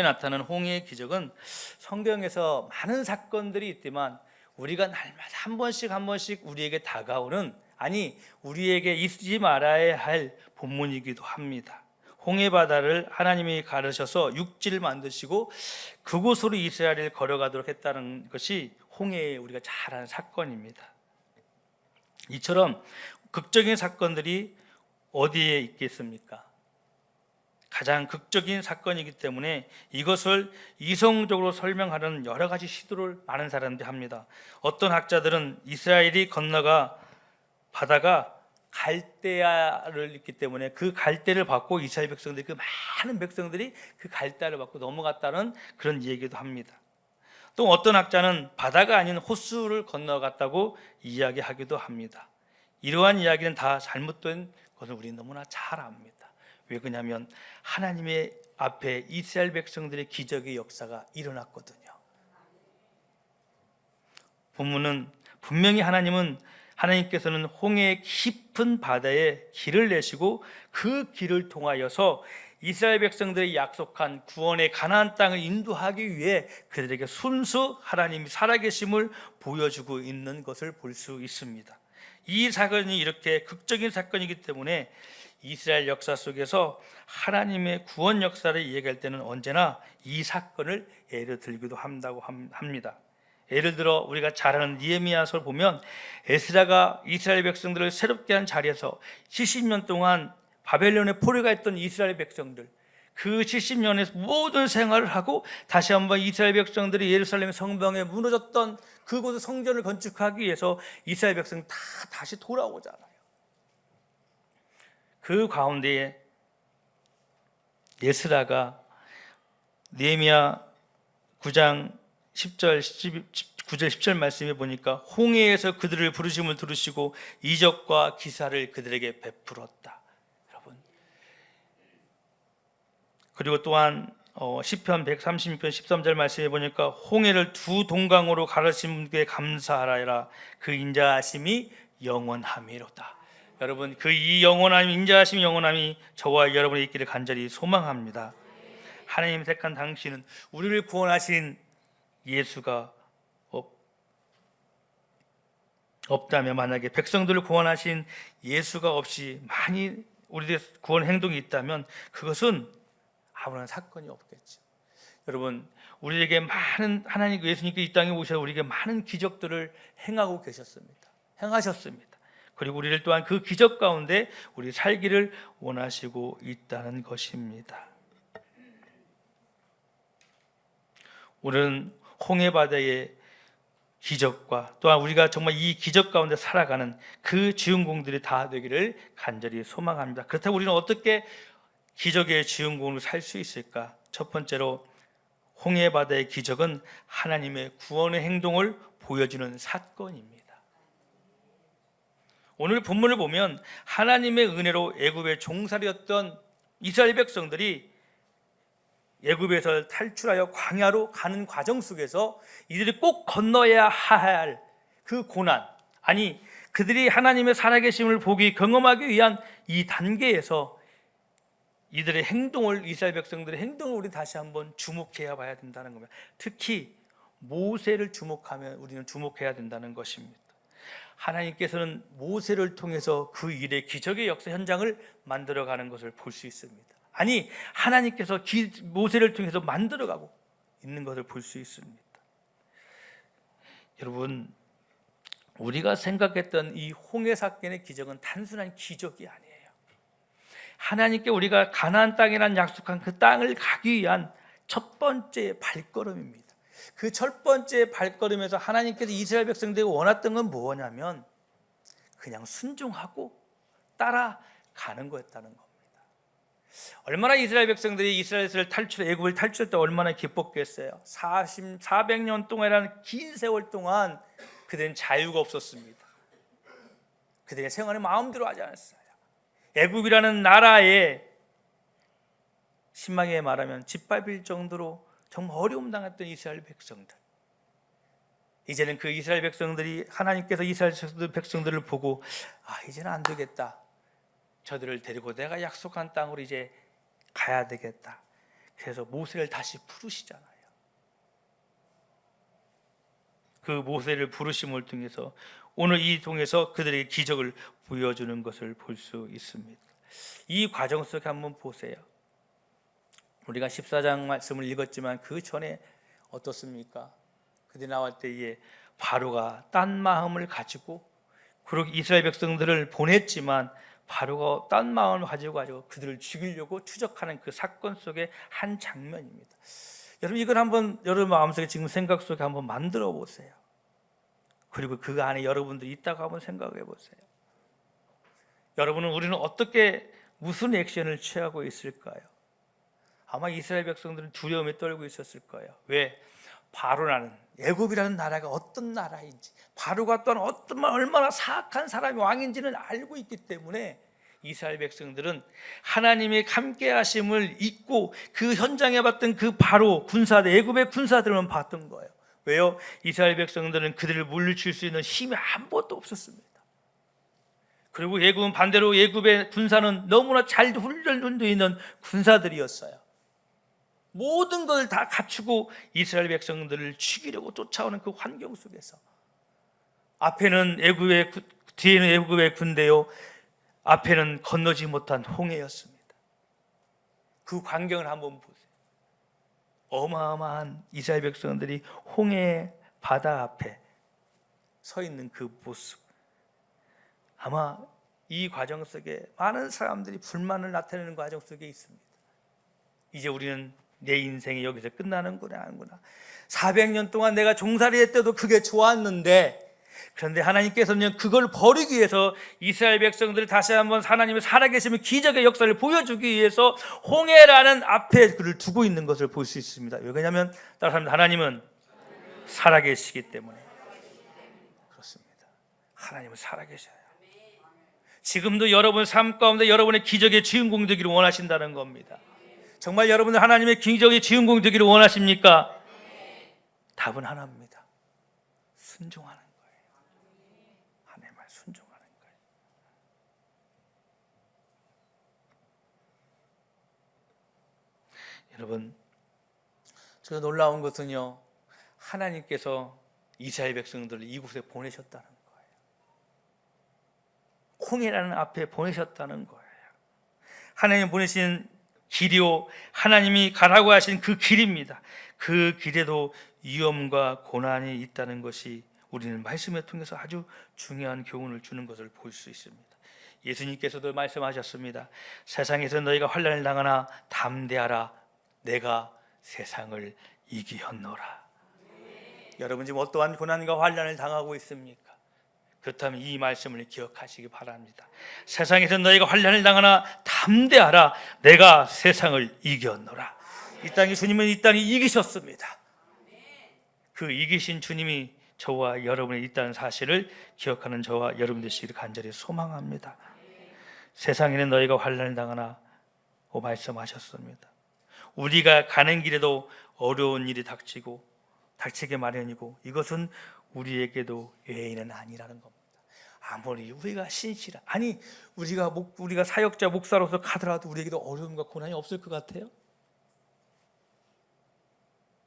나타나는 홍해의 기적은 성경에서 많은 사건들이 있지만 우리가 날마다 한 번씩 우리에게 다가오는, 아니 우리에게 잊지 말아야 할 본문이기도 합니다. 홍해 바다를 하나님이 가르셔서 육지를 만드시고 그곳으로 이스라엘을 걸어가도록 했다는 것이 홍해의 우리가 잘 아는 사건입니다. 이처럼 극적인 사건들이 어디에 있겠습니까? 가장 극적인 사건이기 때문에 이것을 이성적으로 설명하려는 여러 가지 시도를 많은 사람들이 합니다. 어떤 학자들은 이스라엘이 건너가 바다가 갈대아를 있기 때문에 그 갈대를 받고 이스라엘 백성들이, 그 많은 백성들이 그 갈대아를 받고 넘어갔다는 그런 얘기도 합니다. 또 어떤 학자는 바다가 아닌 호수를 건너갔다고 이야기하기도 합니다. 이러한 이야기는 다 잘못된 것을 우리는 너무나 잘 압니다. 왜 그러냐면 하나님의 앞에 이스라엘 백성들의 기적의 역사가 일어났거든요. 본문은 분명히 하나님께서는 홍해의 깊은 바다에 길을 내시고 그 길을 통하여서 이스라엘 백성들이 약속한 구원의 가나안 땅을 인도하기 위해 그들에게 순수 하나님이 살아계심을 보여주고 있는 것을 볼 수 있습니다. 이 사건이 이렇게 극적인 사건이기 때문에 이스라엘 역사 속에서 하나님의 구원 역사를 이야기할 때는 언제나 이 사건을 예를 들기도 한다고 합니다. 예를 들어 우리가 잘 아는 느헤미야서를 보면 에스라가 이스라엘 백성들을 새롭게 한 자리에서 70년 동안 바벨론에 포로가 있던 이스라엘 백성들, 그 70년의 모든 생활을 하고 다시 한번 이스라엘 백성들이 예루살렘 성벽에 무너졌던 그곳의 성전을 건축하기 위해서 이스라엘 백성이 다 다시 돌아오잖아요. 그 가운데에 에스라가 느헤미야 9장 10절 9절 10절 말씀에 보니까 홍해에서 그들을 부르심을 들으시고 이적과 기사를 그들에게 베풀었다. 여러분, 그리고 또한 시편 136편 13절 말씀에 보니까 홍해를 두 동강으로 가르신 분께 감사하라. 그 인자하심이 영원함이로다. 여러분, 그 이 영원함, 인자하심 영원함이 저와 여러분이 있기를 간절히 소망합니다. 하나님 택한 당신은 우리를 구원하신 예수가 없다면, 만약에 백성들을 구원하신 예수가 없이 많이 우리의 구원 행동이 있다면 그것은 아무런 사건이 없겠죠. 여러분, 우리에게 많은, 하나님 예수님께 이 땅에 오셔서 우리에게 많은 기적들을 행하셨습니다. 그리고 우리를 또한 그 기적 가운데 우리 살기를 원하시고 있다는 것입니다. 우리는 홍해 바다의 기적과 또한 우리가 정말 이 기적 가운데 살아가는 그 주인공들이 다 되기를 간절히 소망합니다. 그렇다면 우리는 어떻게 기적의 주인공으로 살 수 있을까? 첫 번째로 홍해 바다의 기적은 하나님의 구원의 행동을 보여주는 사건입니다. 오늘 본문을 보면 하나님의 은혜로 애굽의 종살이였던 이스라엘 백성들이 애굽에서 탈출하여 광야로 가는 과정 속에서 이들이 꼭 건너야 할 그 고난, 아니 그들이 하나님의 살아계심을 경험하기 위한 이 단계에서 이들의 행동을, 이스라엘 백성들의 행동을 우리 다시 한번 주목해야 봐야 된다는 겁니다. 특히 모세를 우리는 주목해야 된다는 것입니다. 하나님께서는 모세를 통해서 그 일의 기적의 역사 현장을 만들어가는 것을 볼 수 있습니다. 아니, 하나님께서 모세를 통해서 만들어가고 있는 것을 볼 수 있습니다. 여러분, 우리가 생각했던 이 홍해 사건의 기적은 단순한 기적이 아니에요. 하나님께 우리가 가나안 땅이라는 약속한 그 땅을 가기 위한 첫 번째 발걸음입니다. 그 첫 번째 발걸음에서 하나님께서 이스라엘 백성들이 원했던 건 뭐냐면 그냥 순종하고 따라가는 거였다는 겁니다. 얼마나 이스라엘 백성들이 이스라엘에서 애굽을 탈출할 때 얼마나 기뻤겠어요. 400년 동안이라는 긴 세월 동안 그들은 자유가 없었습니다. 그들의 생활을 마음대로 하지 않았어요. 애굽이라는 나라에 심하게 말하면 짓밟힐 정도로 정말 어려움 당했던 이스라엘 백성들, 이제는 그 이스라엘 백성들이 하나님께서 이스라엘 백성들을 보고 이제는 안 되겠다, 저들을 데리고 내가 약속한 땅으로 이제 가야 되겠다. 그래서 모세를 다시 부르시잖아요. 그 모세를 부르심을 통해서 오늘 이 통해서 그들에게 기적을 보여주는 것을 볼 수 있습니다. 이 과정 속에 한번 보세요. 우리가 14장 말씀을 읽었지만 그 전에 어떻습니까? 그들이 나올 때에 바로가 딴 마음을 가지고 그렇게 이스라엘 백성들을 보냈지만 바로가 딴 마음을 가지고 그들을 죽이려고 추적하는 그 사건 속의 한 장면입니다. 여러분 이걸 한번 여러분 마음속에 지금 생각 속에 한번 만들어 보세요. 그리고 그 안에 여러분들이 있다고 한번 생각해 보세요. 여러분은 우리는 어떻게 무슨 액션을 취하고 있을까요? 아마 이스라엘 백성들은 두려움에 떨고 있었을 거예요. 왜? 바로라는 애굽이라는 나라가 어떤 나라인지, 바로가 또한 얼마나 사악한 사람이 왕인지는 알고 있기 때문에 이스라엘 백성들은 하나님의 함께 하심을 잊고 그 현장에 봤던 그 바로 군사들, 애굽의 군사들만 봤던 거예요. 왜요? 이스라엘 백성들은 그들을 물리칠 수 있는 힘이 아무것도 없었습니다. 그리고 애굽은 반대로 애굽의 군사는 너무나 잘 훈련되어 있는 군사들이었어요. 모든 걸 다 갖추고 이스라엘 백성들을 죽이려고 쫓아오는 그 환경 속에서 앞에는 애굽의, 뒤에는 애굽의 군대요, 앞에는 건너지 못한 홍해였습니다. 그 광경을 한번 보세요. 어마어마한 이스라엘 백성들이 홍해 바다 앞에 서 있는 그 모습, 아마 이 과정 속에 많은 사람들이 불만을 나타내는 과정 속에 있습니다. 이제 우리는 내 인생이 여기서 끝나는구나 하는구나. 400년 동안 내가 종살이 했때도 그게 좋았는데, 그런데 하나님께서는 그걸 버리기 위해서 이스라엘 백성들을 다시 한번 하나님의 살아계시면 기적의 역사를 보여주기 위해서 홍해라는 앞에 그를 두고 있는 것을 볼 수 있습니다. 왜냐하면 따라서 하나님은 살아계시기 때문에 그렇습니다. 하나님은 살아계셔요. 지금도 여러분 삶 가운데 여러분의 기적의 주인공 되기를 원하신다는 겁니다. 정말 여러분들 하나님의 기적의 주인공 되기를 원하십니까? 답은 하나입니다. 순종하는 거예요. 하나님의 말 순종하는 거예요. 여러분, 저 놀라운 것은요, 하나님께서 이스라엘 백성들을 이곳에 보내셨다는 거예요. 홍해라는 앞에 보내셨다는 거예요. 하나님 보내신 길이요, 하나님이 가라고 하신 그 길입니다. 그 길에도 위험과 고난이 있다는 것이 우리는 말씀을 통해서 아주 중요한 교훈을 주는 것을 볼 수 있습니다. 예수님께서도 말씀하셨습니다. 세상에서 너희가 환난을 당하나 담대하라, 내가 세상을 이기었노라. 여러분 지금 어떠한 고난과 환난을 당하고 있습니까? 그렇다면 이 말씀을 기억하시기 바랍니다. 세상에서 너희가 환난을 당하나 담대하라, 내가 세상을 이겼노라. 이 땅에 주님은 이 땅에 이기셨습니다. 그 이기신 주님이 저와 여러분이 있다는 사실을 기억하는 저와 여러분 되시기를 간절히 소망합니다. 세상에는 너희가 환난을 당하나 고 말씀하셨습니다. 우리가 가는 길에도 어려운 일이 닥치게 마련이고 이것은 우리에게도 예의는 아니라는 겁니다. 아무리 우리가 신실한, 아니 우리가 사역자 목사로서 가더라도 우리에게도 어려움과 고난이 없을 것 같아요?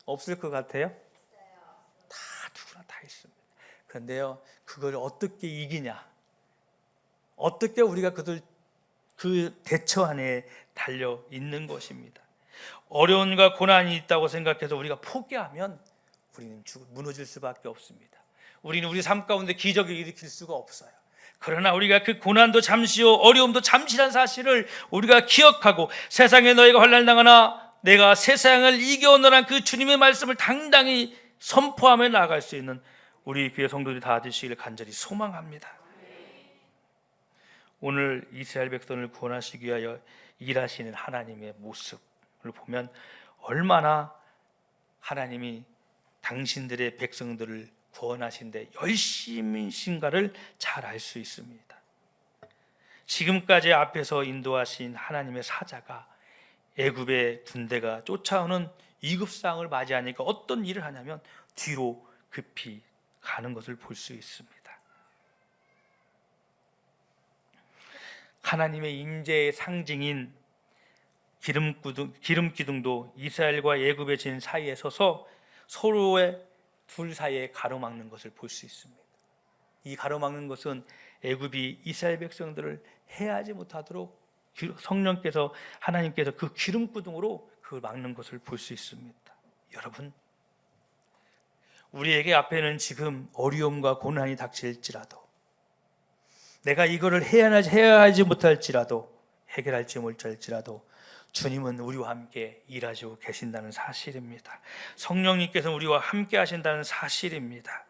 없을 것 같아요? 다 누구나 다 있습니다. 그런데요, 그걸 어떻게 이기냐, 어떻게 우리가 그 대처 안에 달려 있는 것입니다. 어려움과 고난이 있다고 생각해서 우리가 포기하면 우리는 무너질 수밖에 없습니다. 우리는 우리 삶 가운데 기적을 일으킬 수가 없어요. 그러나 우리가 그 고난도 잠시요 어려움도 잠시란 사실을 우리가 기억하고 세상에 너희가 환난을 당하나 내가 세상을 이겨오너란 그 주님의 말씀을 당당히 선포하며 나아갈 수 있는 우리 교회 성도들이 다 되시기를 간절히 소망합니다. 오늘 이스라엘 백성을 구원하시기 위하여 일하시는 하나님의 모습을 보면 얼마나 하나님이 당신들의 백성들을 구원하신데 열심히신가를 잘 알 수 있습니다. 지금까지 앞에서 인도하신 하나님의 사자가 애굽의 군대가 쫓아오는 위급상을 맞이하니까 어떤 일을 하냐면 뒤로 급히 가는 것을 볼 수 있습니다. 하나님의 임재의 상징인 기름 기둥도 이스라엘과 애굽의 진 사이에 서서 서로의 둘 사이에 가로막는 것을 볼 수 있습니다. 이 가로막는 것은 애굽이 이스라엘 백성들을 해하지 못하도록 성령께서 하나님께서 그 기름 기둥으로 그걸 막는 것을 볼 수 있습니다. 여러분, 우리에게 앞에는 지금 어려움과 고난이 닥칠지라도, 내가 이거를 해야 하지 못할지라도, 해결할지 못할지라도 주님은 우리와 함께 일하시고 계신다는 사실입니다. 성령님께서 우리와 함께 하신다는 사실입니다.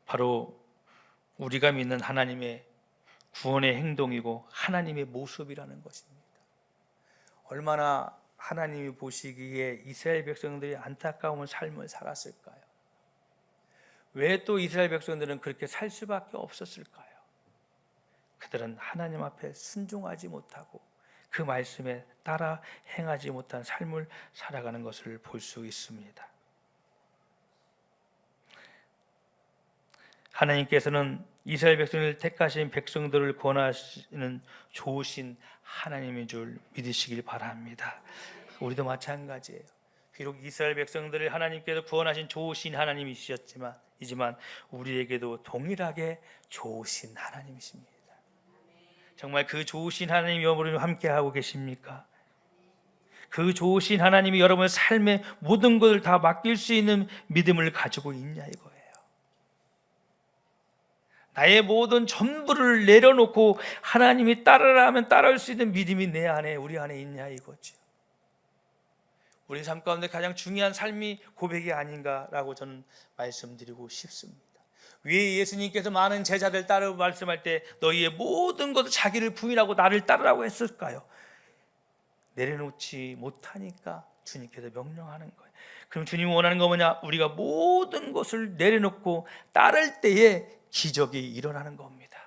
바로 우리가 믿는 하나님의 구원의 행동이고 하나님의 모습이라는 것입니다. 얼마나 하나님이 보시기에 이스라엘 백성들이 안타까운 삶을 살았을까요? 왜 또 이스라엘 백성들은 그렇게 살 수밖에 없었을까요? 그들은 하나님 앞에 순종하지 못하고 그 말씀에 따라 행하지 못한 삶을 살아가는 것을 볼 수 있습니다. 하나님께서는 이스라엘 백성을 택하신 백성들을 권하시는 좋으신 하나님인 줄 믿으시길 바랍니다. 우리도 마찬가지예요. 비록 이스라엘 백성들을 하나님께서 구원하신 좋으신 하나님이시지만 우리에게도 동일하게 좋으신 하나님이십니다. 정말 그 좋으신 하나님이 여러분과 함께하고 계십니까? 그 좋으신 하나님이 여러분의 삶의 모든 것을 다 맡길 수 있는 믿음을 가지고 있냐 이거예요. 나의 모든 전부를 내려놓고 하나님이 따르라 하면 따라올 수 있는 믿음이 내 안에, 우리 안에 있냐 이거죠. 우리 삶 가운데 가장 중요한 삶이 고백이 아닌가라고 저는 말씀드리고 싶습니다. 위에 예수님께서 많은 제자들 따르고 말씀할 때 너희의 모든 것을 자기를 부인하고 나를 따르라고 했을까요? 내려놓지 못하니까 주님께서 명령하는 거예요. 그럼 주님이 원하는 거 뭐냐? 우리가 모든 것을 내려놓고 따를 때에 기적이 일어나는 겁니다.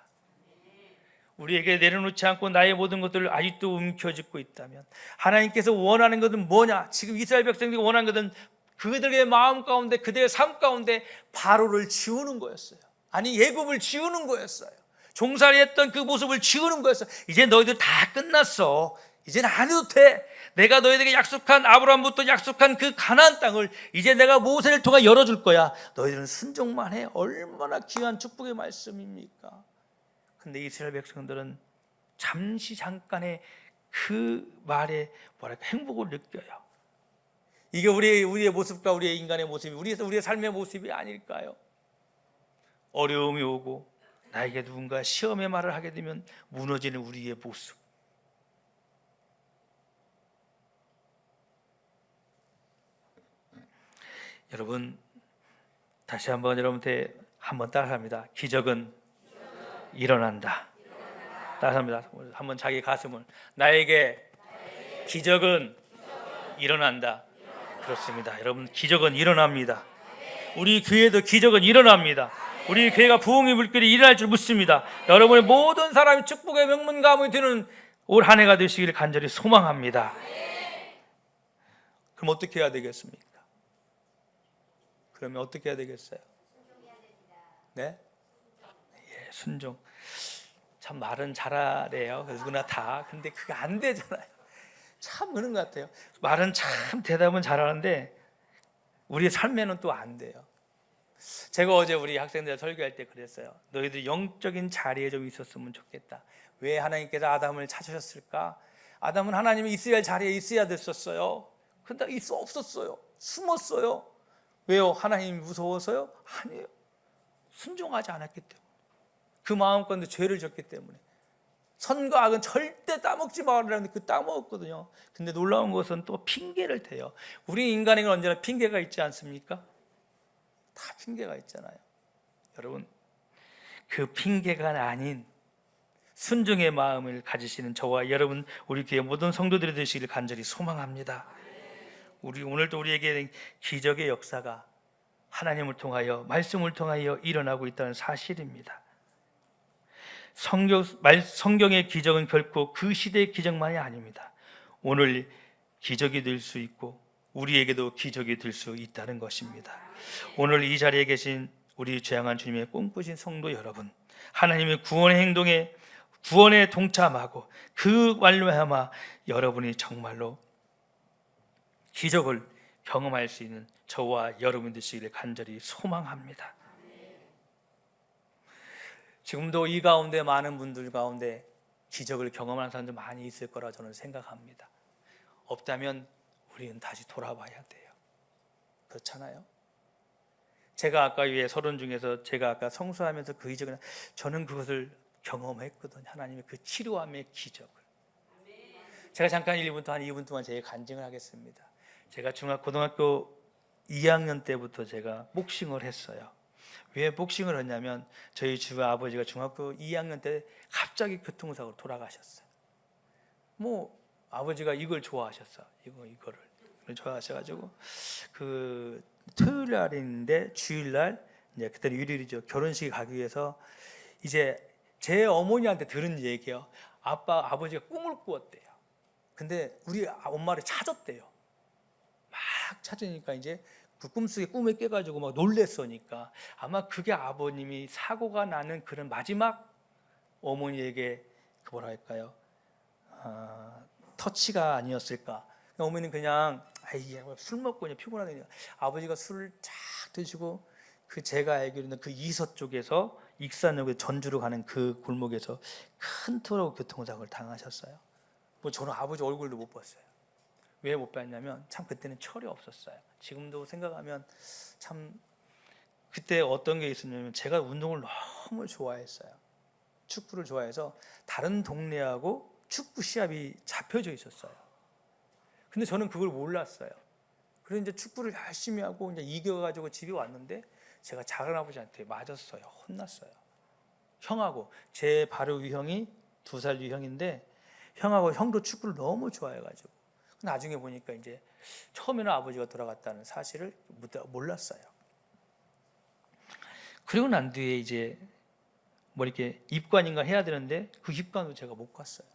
우리에게 내려놓지 않고 나의 모든 것들을 아직도 움켜쥐고 있다면 하나님께서 원하는 것은 뭐냐? 지금 이스라엘 백성들이 원하는 것은 그들의 마음 가운데, 그들의 삶 가운데 바로를 지우는 거였어요. 아니, 애굽을 지우는 거였어요. 종살이했던 그 모습을 지우는 거였어요. 이제 너희들 다 끝났어. 이제는 안 해도 돼. 내가 너희들에게 약속한, 아브라함부터 약속한 그 가나안 땅을 이제 내가 모세를 통해 열어줄 거야. 너희들은 순종만 해. 얼마나 귀한 축복의 말씀입니까? 근데 이스라엘 백성들은 잠깐의 그 말에 행복을 느껴요. 이게 우리의 모습과 우리의 인간의 모습이, 우리의 삶의 모습이 아닐까요? 어려움이 오고 나에게 누군가 시험의 말을 하게 되면 무너지는 우리의 모습. 여러분, 다시 한번 여러분한테 한번 따라합니다. 기적은 일어난다. 따라합니다. 한번 자기 가슴을, 나에게 기적은 일어난다. 그렇습니다. 여러분, 기적은 일어납니다. 우리 교회도 기적은 일어납니다. 우리 교회가 부흥의 물결이 일어날 줄 믿습니다. 여러분의 모든 사람이 축복의 명문 가문이 되는 올 한 해가 되시기를 간절히 소망합니다. 그럼 어떻게 해야 되겠습니까? 그러면 어떻게 해야 되겠어요? 네? 예, 순종. 참 말은 잘하래요. 누구나 다. 근데 그게 안 되잖아요. 참 그런 것 같아요. 말은 참 대답은 잘하는데 우리의 삶에는 또 안 돼요. 제가 어제 우리 학생들 설교할 때 그랬어요. 너희들 영적인 자리에 좀 있었으면 좋겠다. 왜 하나님께서 아담을 찾으셨을까? 아담은 하나님이 있어야 할 자리에 있어야 됐었어요. 근데 있어 없었어요. 숨었어요. 왜요? 하나님이 무서워서요? 아니에요. 순종하지 않았기 때문에. 그 마음 가운데 죄를 졌기 때문에. 선과 악은 절대 따먹지 말라는데 그 따먹었거든요. 근데 놀라운 것은 또 핑계를 대요. 우리 인간에게는 언제나 핑계가 있지 않습니까? 다 핑계가 있잖아요. 여러분, 그 핑계가 아닌 순종의 마음을 가지시는 저와 여러분, 우리 교회 모든 성도들이 되시기를 간절히 소망합니다. 오늘도 우리에게 기적의 역사가 하나님을 통하여, 말씀을 통하여 일어나고 있다는 사실입니다. 성경의 기적은 결코 그 시대의 기적만이 아닙니다. 오늘 기적이 될 수 있고 우리에게도 기적이 될 수 있다는 것입니다. 오늘 이 자리에 계신 우리 죄악한 주님의 꿈꾸신 성도 여러분, 하나님의 구원의 행동에 구원에 동참하고 그 말로하마 여러분이 정말로 기적을 경험할 수 있는 저와 여러분 되시기를 간절히 소망합니다. 지금도 이 가운데 많은 분들 가운데 기적을 경험하는 사람들 많이 있을 거라 저는 생각합니다. 없다면 우리는 다시 돌아봐야 돼요. 그렇잖아요? 제가 아까 위에 서론 중에서 제가 아까 성수하면서 그 기적을 저는 그것을 경험했거든요. 하나님의 그 치료함의 기적을. 제가 잠깐 1분 동안 2분 동안 제 간증을 하겠습니다. 제가 고등학교 2학년 때부터 제가 복싱을 했어요. 왜 복싱을 했냐면 저희 주 아버지가 중학교 2학년 때 갑자기 교통사고로 돌아가셨어요. 뭐 아버지가 이걸 좋아하셨어. 이거를 좋아하셔가지고 그 토요일 날인데 주일날 이제 그때는 일요일이죠. 결혼식에 가기 위해서 이제 제 어머니한테 들은 얘기요. 아버지가 꿈을 꾸었대요. 근데 우리 엄마를 찾았대요. 막 찾으니까 이제 그 꿈속에 꿈에 깨가지고 막 놀랬으니까 아마 그게 아버님이 사고가 나는 그런 마지막 어머니에게 그 뭐랄까요 터치가 아니었을까. 어머니는 그냥 술 먹고 그냥 피곤하니까 아버지가 술을 쫙 드시고 그 제가 알기로는 그 이서 쪽에서 익산역에 전주로 가는 그 골목에서 큰 트럭 교통사고를 당하셨어요. 뭐 저는 아버지 얼굴도 못 봤어요. 왜 못 봤냐면 참 그때는 철이 없었어요. 지금도 생각하면 참 그때 어떤 게 있었냐면 제가 운동을 너무 좋아했어요. 축구를 좋아해서 다른 동네하고 축구 시합이 잡혀져 있었어요. 근데 저는 그걸 몰랐어요. 그래서 이제 축구를 열심히 하고 이제 이겨가지고 집에 왔는데 제가 작은 아버지한테 맞았어요. 혼났어요. 형하고 제 바로 위형이 2살 위형인데 형도 축구를 너무 좋아해가지고 나중에 보니까 이제 처음에는 아버지가 돌아갔다는 사실을 몰랐어요. 그리고 난 뒤에 이제 뭐 이렇게 입관인가 해야 되는데 그 입관도 제가 못 갔어요.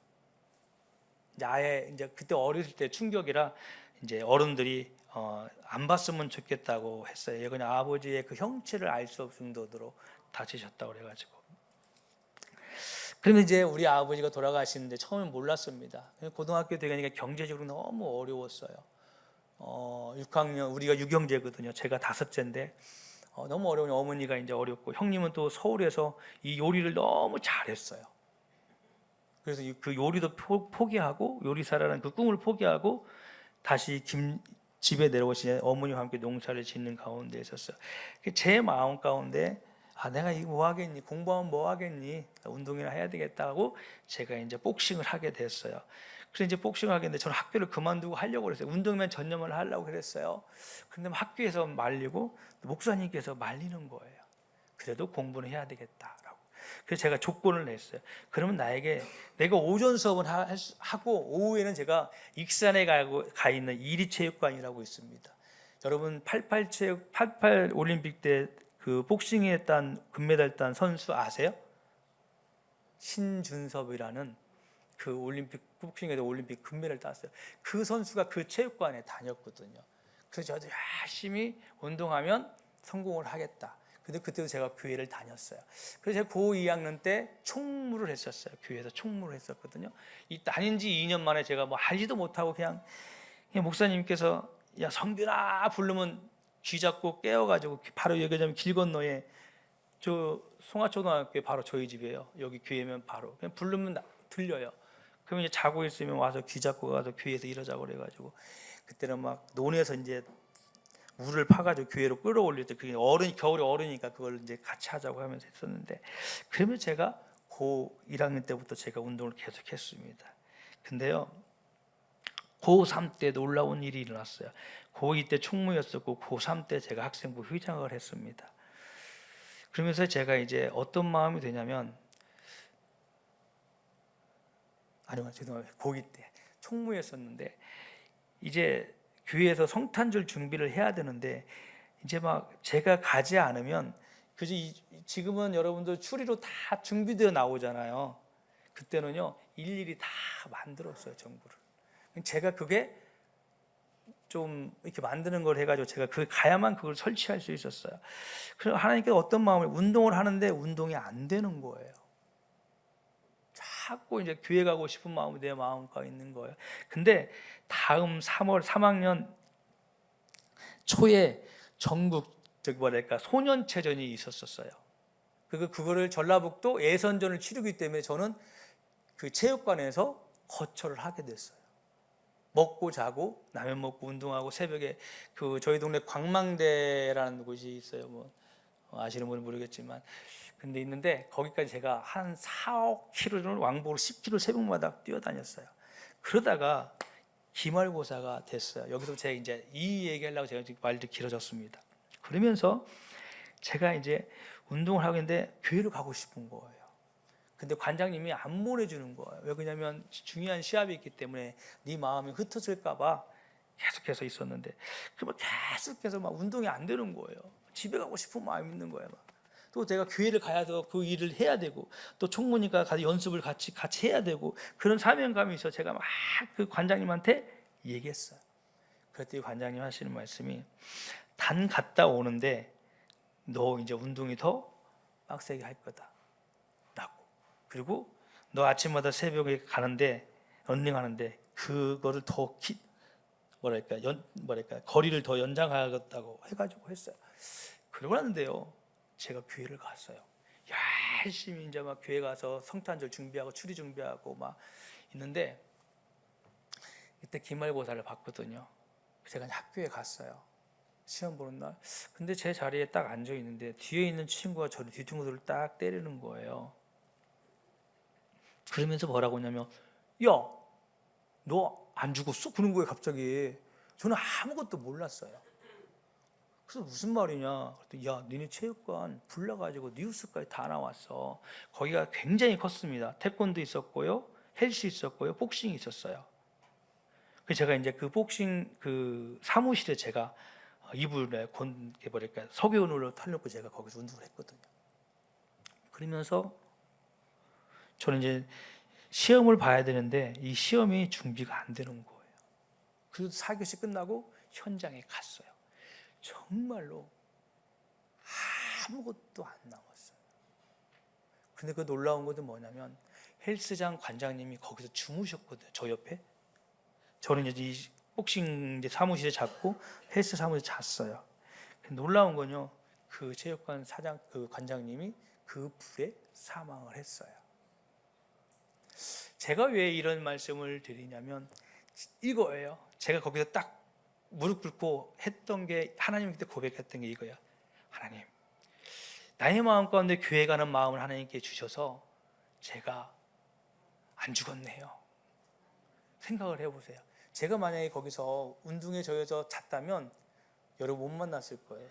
이제 아예 이제 그때 어렸을 때 충격이라 이제 어른들이 안 봤으면 좋겠다고 했어요. 그냥 아버지의 그 형체를 알 수 없을 정도로 다치셨다고 그래가지고. 그러면 이제 우리 아버지가 돌아가시는데 처음엔 몰랐습니다. 고등학교 되니까 경제적으로 너무 어려웠어요. 6학년 우리가 6형제거든요. 제가 5째인데 너무 어려운 어머니가 이제 어렵고 형님은 또 서울에서 이 요리를 너무 잘했어요. 그래서 그 요리도 포기하고 요리사라는 그 꿈을 포기하고 다시 집에 내려오시니 어머니와 함께 농사를 짓는 가운데 있었어요. 제 마음 가운데 내가 이거 뭐 하겠니? 공부하면 뭐 하겠니? 운동이나 해야 되겠다고 제가 이제 복싱을 하게 됐어요. 그래서 이제 복싱을 하게 됐는데 저는 학교를 그만두고 하려고 그랬어요. 운동만 전념을 하려고 그랬어요. 근데 학교에서 말리고 목사님께서 말리는 거예요. 그래도 공부는 해야 되겠다라고. 그래서 제가 조건을 냈어요. 그러면 내가 오전 수업은 하고 오후에는 제가 익산에 가 있는 이리체육관이라고 있습니다. 여러분 88 올림픽 때 그 복싱에 딴 금메달 딴 선수 아세요? 신준섭이라는 그 올림픽 복싱에도 올림픽 금메달 땄어요. 그 선수가 그 체육관에 다녔거든요. 그래서 저도 열심히 운동하면 성공을 하겠다. 근데 그때도 제가 교회를 다녔어요. 그래서 제가 고 2학년 때 총무를 했었어요. 교회에서 총무를 했었거든요. 이 다닌 지 2년 만에 제가 뭐 알지도 못하고 그냥 목사님께서 야 성빈아 부르면 귀 잡고 깨워가지고 바로 여기 길 건너에 저 송화초등학교 바로 저희 집이에요. 여기 교회면 바로 그냥 부르면 들려요. 그러면 이제 자고 있으면 와서 귀 잡고 가서 교회에서 이러자고 그래가지고 그때는 막 논에서 이제 물을 파가지고 교회로 끌어올릴 때 그게 겨울에 얼으니까 그걸 이제 같이 하자고 하면서 했었는데 그러면 제가 고 1학년 때부터 제가 운동을 계속했습니다. 근데요 고3 때 놀라운 일이 일어났어요. 고2 때 총무였었고 고3 때 제가 학생부 회장을 했습니다. 그러면서 제가 이제 어떤 마음이 되냐면 죄송합니다. 고2 때 총무였었는데 이제 교회에서 성탄절 준비를 해야 되는데 이제 막 제가 가지 않으면 지금은 여러분들 추리로 다 준비되어 나오잖아요. 그때는요 일일이 다 만들었어요 정부를. 제가 그게 좀 이렇게 만드는 걸 해가지고 제가 그 가야만 그걸 설치할 수 있었어요. 그래서 하나님께서 어떤 마음을 운동을 하는데 운동이 안 되는 거예요. 자꾸 이제 교회 가고 싶은 마음이 내 마음과 있는 거예요. 근데 다음 3학년 초에 전국 소년체전이 있었어요. 그거를 전라북도 예선전을 치르기 때문에 저는 그 체육관에서 거처를 하게 됐어요. 먹고 자고 라면 먹고 운동하고 새벽에 그 저희 동네 광망대라는 곳이 있어요. 뭐 아시는 분은 모르겠지만 근데 있는데 거기까지 제가 한 4-5km를 왕복으로 10km 새벽마다 뛰어다녔어요. 그러다가 기말고사가 됐어요. 여기서 제가 이제 이 얘기하려고 제가 지금 말도 길어졌습니다. 그러면서 제가 이제 운동을 하고 있는데 교회를 가고 싶은 거예요. 근데 관장님이 안 보내주는 거예요. 왜 그러냐면 중요한 시합이 있기 때문에 네 마음이 흩어질까 봐 계속해서 있었는데 그러면 계속해서 막 운동이 안 되는 거예요. 집에 가고 싶은 마음이 있는 거예요. 또 제가 교회를 가야서 그 일을 해야 되고 또 총무니까 가서 연습을 같이 해야 되고 그런 사명감이 있어 제가 막 그 관장님한테 얘기했어요. 그랬더니 관장님 하시는 말씀이 단 갔다 오는데 너 이제 운동이 더 빡세게 할 거다. 그리고 너 아침마다 새벽에 가는데 런닝하는데 그거를 더 거리를 더 연장하겠다고 해가지고 했어요. 그러고 났는데요, 제가 교회를 갔어요. 열심히 이제 막 교회 가서 성탄절 준비하고 추리 준비하고 막 있는데 이때 기말고사를 봤거든요. 제가 학교에 갔어요. 시험 보는 날. 근데 제 자리에 딱 앉아 있는데 뒤에 있는 친구가 저를 뒤통수를 딱 때리는 거예요. 그러면서 뭐라고 하냐면 야, 너 안 죽었어? 그런 거예요 갑자기. 저는 아무것도 몰랐어요. 그래서 무슨 말이냐 그랬더니 야, 니네 체육관 불나가지고 뉴스까지 다 나왔어. 거기가 굉장히 컸습니다. 태권도 있었고요, 헬스 있었고요, 복싱이 있었어요. 그래서 제가 이제 그 복싱 그 사무실에 제가 이불에 석유온으로 탈놓고 제가 거기서 운동을 했거든요. 그러면서 저는 이제 시험을 봐야 되는데 이 시험이 준비가 안 되는 거예요. 그래서 4교시 끝나고 현장에 갔어요. 정말로 아무것도 안 나왔어요. 근데 그 놀라운 것은 뭐냐면 헬스장 관장님이 거기서 주무셨거든요. 저 옆에. 저는 이제 이 복싱 이제 사무실에 잤고 헬스 사무실에 잤어요. 놀라운 건요, 그 체육관 사장 그 관장님이 그 불에 사망을 했어요. 제가 왜 이런 말씀을 드리냐면 이거예요. 제가 거기서 딱 무릎 꿇고 했던 게 하나님께 고백했던 게 이거야. 하나님, 나의 마음 가운데 교회 가는 마음을 하나님께 주셔서 제가 안 죽었네요. 생각을 해보세요. 제가 만약에 거기서 운동에 젖어서 잤다면 여러분 못 만났을 거예요.